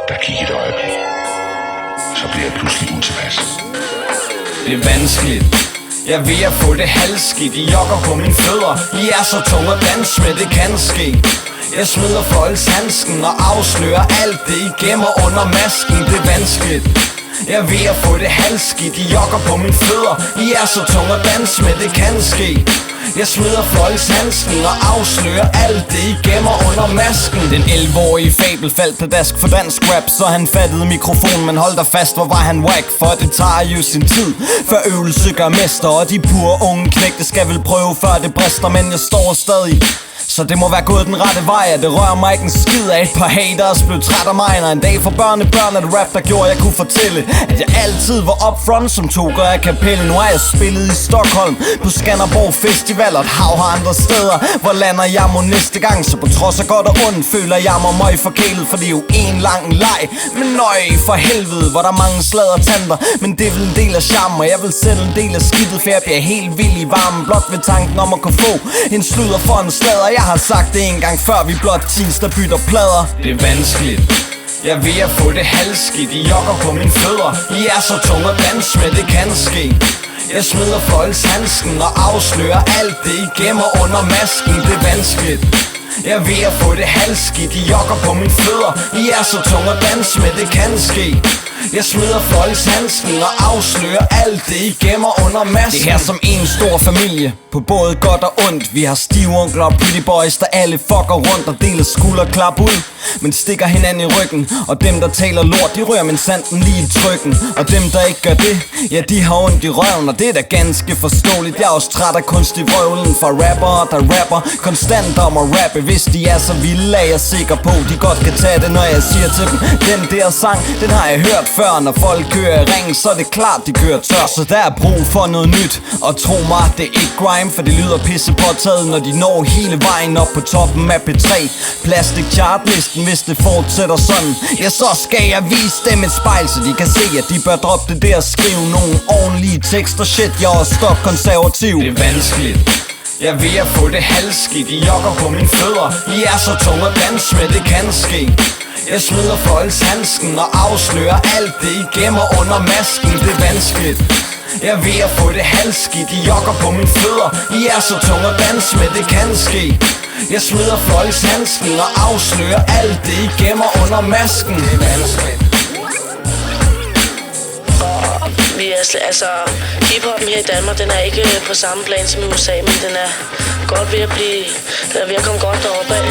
Der gik et øjeblik. Så blev jeg pludselig utilpas. Det er vanskeligt. Jeg er ved at få det halvskidt. I jogger på mine fødder. I er så tunge at danse med, det kan ske. Jeg smider fløjlshandsken og afslører alt det, I gemmer under masken. Det er vanskeligt. Jeg er ved at få det halvskidt. I jogger på mine fødder. I er så tunge at danse med, det kan ske. Jeg smider fløjlshandsken og afslører alt det, I gemmer under masken. Den 11-årige Fabel faldt pladask for dansk rap, så han fattede mikrofonen, men hold dig fast, hvor var han whack. For det tager jo sin tid, før øvelse gør mester. Og de pure unge knægte skal vel prøve, før det brister. Men jeg står stadig, så det må være gået den rette vej. At det rører mig ikke en skid af et par haters blev træt af mig. Når en dag for børnebørn er det rap, der gjorde, jeg kunne fortælle at jeg altid var upfront som toker af kapelle. Nu har jeg spillet i Stockholm, på Skanderborg Festival og et hav har andre steder. Hvor lander jeg må næste gang? Så på trods af godt og ondt føler jeg mig møg forkælet. For det er jo en lang leg. Men nøj for helvede, hvor der er mange sladdertanter. Men det er vel en del af charmen, og jeg vil selv en del af skidtet. For jeg bliver helt vild i varmen blot ved tanken om at kunne få en sludder for en sladder. Jeg har sagt det en gang før, vi blot teens, der bytter plader. Det er vanskeligt. Jeg er ved at få det halvskidt. I jogger på mine fødder. I er så tunge at danse med, det kan ske. Jeg smider fløjlshandsken og afslører alt det, I gemmer under masken. Det er vanskeligt. Jeg er ved at få det halvskidt. I jogger på mine fødder. I er så tunge at danse med, det kan ske. Jeg smider fløjlshandsken og afslører alt det, I gemmer under masken. Det her som en stor familie, på både godt og ondt. Vi har stivonkler og pretty boys, der alle fucker rundt og deler skulderklap ud, men stikker hinanden i ryggen. Og dem der taler lort, de rører min sanden lige i trykken. Og dem der ikke gør det, ja de har ondt i røven. Og det er da ganske forståeligt. Jeg er også træt af kunstig vrøvlen fra rappere, der rapper konstant om at rappe. Hvis de er så vilde, er jeg sikker på, de godt kan tage det, når jeg siger til dem: den der sang, den har jeg hørt før. Når folk kører i ringen, så er det klart, de kører tør. Så der er brug for noget nyt. Og tro mig, det er ikke grime, for det lyder pisse påtaget, når de når hele vejen op på toppen af P3 Plastic Chartlisten. Hvis det fortsætter sådan, ja så skal jeg vise dem et spejl, så de kan se, at de bør droppe det der og skrive nogle ordentlige tekster. Shit, jeg er stokkonservativ. Det er vanskeligt. Jeg er ved at få det halvskidt. I jogger på mine fødder. I er så tunge at danse med, det kan ske. Jeg smider fløjlshandsken og afslører alt det, I gemmer under masken. Det er vanskeligt. Jeg er ved at få det halvskidt. I jogger på mine fødder. I er så tunge at danse med, det kan ske. Jeg smider fløjlshandsken og afslører alt det, I gemmer under masken. Det er vanskeligt. Vi er altså, hiphoppen her i Danmark, den er ikke på samme plan som i USA, men den er godt ved at blive, den er ved at komme godt deroppe af.